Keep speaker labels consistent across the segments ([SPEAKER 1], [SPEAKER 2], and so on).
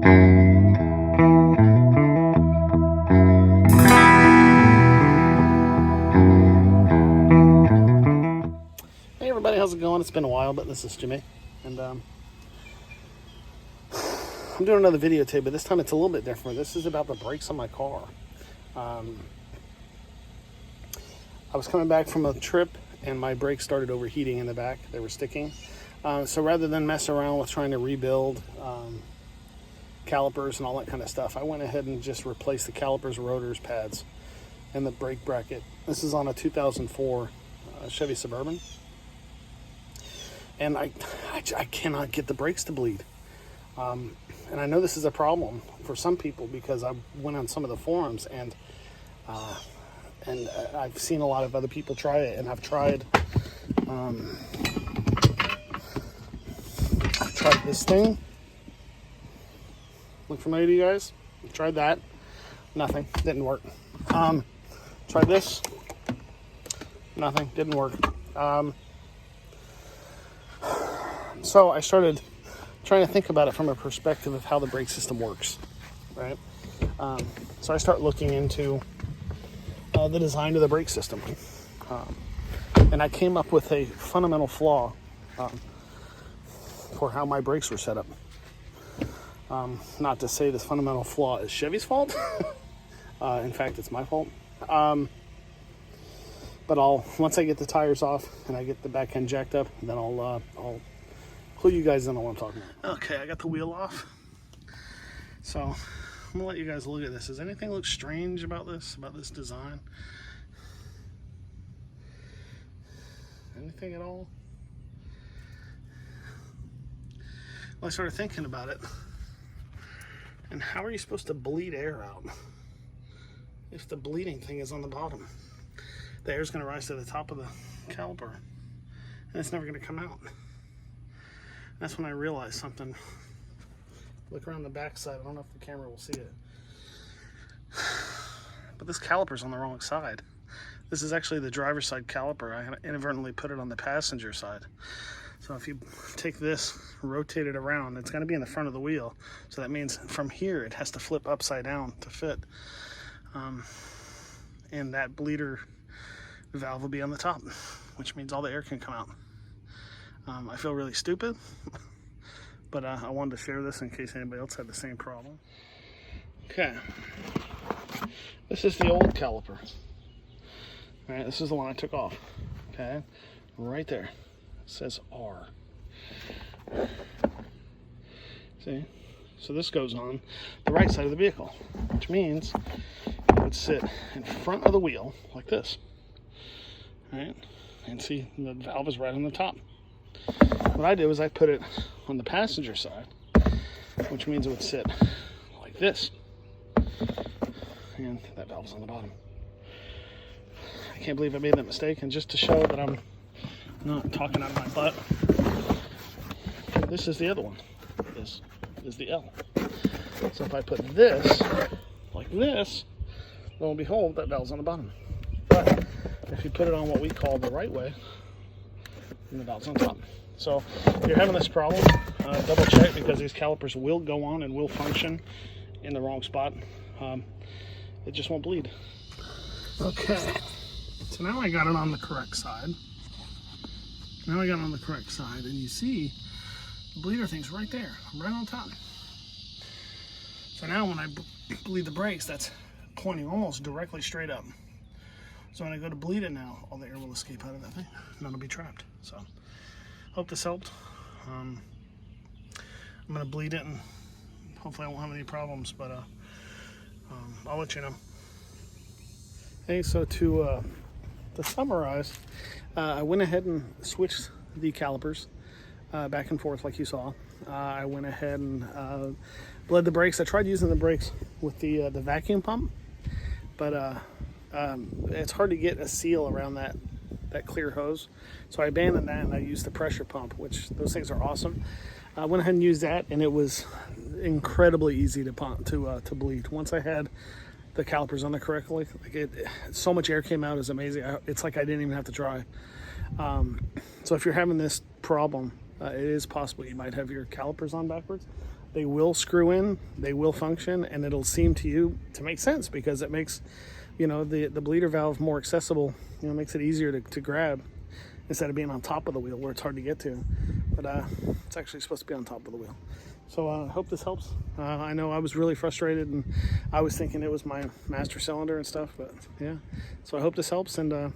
[SPEAKER 1] Hey everybody, how's it going? It's been a while, but this is Jimmy, and I'm doing another video today, but this time it's a little bit different. This is about the brakes on my car. I was coming back from a trip, and my brakes started overheating in the back. They were sticking. So rather than mess around with trying to rebuild calipers and all that kind of stuff, I went ahead and just replaced the calipers, rotors, pads, and the brake bracket. This is on a 2004 Chevy Suburban. And I cannot get the brakes to bleed. And I know this is a problem for some people because I went on some of the forums and I've seen a lot of other people try it, and I've tried this thing. Look familiar to you guys? Tried that. Nothing. Didn't work. Tried this. Nothing. Didn't work. So I started trying to think about it from a perspective of how the brake system works, right? So I start looking into the design of the brake system. And I came up with a fundamental flaw for how my brakes were set up. Not to say this fundamental flaw is Chevy's fault. In fact, it's my fault. But once I get the tires off and I get the back end jacked up, then I'll clue you guys in on what I'm talking about. Okay, I got the wheel off. So I'm gonna let you guys look at this. Does anything look strange about this design? Anything at all? Well, I started thinking about it. And how are you supposed to bleed air out if the bleeding thing is on the bottom? The air's gonna rise to the top of the caliper and it's never gonna come out. That's when I realized something. Look around the back side. I don't know if the camera will see it. But this caliper's on the wrong side. This is actually the driver's side caliper. I inadvertently put it on the passenger side. So if you take this, rotate it around, it's gonna be in the front of the wheel. So that means from here, it has to flip upside down to fit. And that bleeder valve will be on the top, which means all the air can come out. I feel really stupid, but I wanted to share this in case anybody else had the same problem. Okay, this is the old caliper. All right, this is the one I took off. Okay, right there, it says R. See, so this goes on the right side of the vehicle, which means it would sit in front of the wheel like this. All right, and see, the valve is right on the top. What I did was I put it on the passenger side, which means it would sit like this, and that valve's on the bottom. I can't believe I made that mistake, and just to show that I'm not talking out of my butt, this is the other one. This is the L. So if I put this like this, lo and behold, that valve's on the bottom. But if you put it on what we call the right way, then the valve's on top. So if you're having this problem, double check, because these calipers will go on and will function in the wrong spot. It just won't bleed. Okay, so now I got it on the correct side. Now I got it on the correct side, and you see the bleeder thing's right there, right on top. So now when I bleed the brakes, that's pointing almost directly straight up. So when I go to bleed it now, all the air will escape out of that thing, and it'll be trapped. So hope this helped. I'm gonna bleed it, and hopefully I won't have any problems, but I'll let you know. Hey, so to summarize, I went ahead and switched the calipers back and forth like you saw. I went ahead and bled the brakes. I tried using the brakes with the vacuum pump, but it's hard to get a seal around that clear hose. So I abandoned that and I used the pressure pump, which those things are awesome. I went ahead and used that, and it was incredibly easy to bleed. Once I had the calipers on there correctly, like so much air came out, is amazing. It's like I didn't even have to try. So if you're having this problem, it is possible you might have your calipers on backwards. They will screw in, they will function, and it'll seem to you to make sense because it makes, you know, the bleeder valve more accessible. You know, makes it easier to grab instead of being on top of the wheel where it's hard to get to. But it's actually supposed to be on top of the wheel. So I hope this helps. I know I was really frustrated, and I was thinking it was my master cylinder and stuff, but yeah. So I hope this helps, and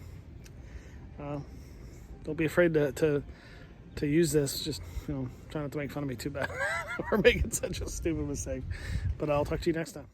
[SPEAKER 1] don't be afraid to use this. Just, you know, try not to make fun of me too bad or making such a stupid mistake. But I'll talk to you next time.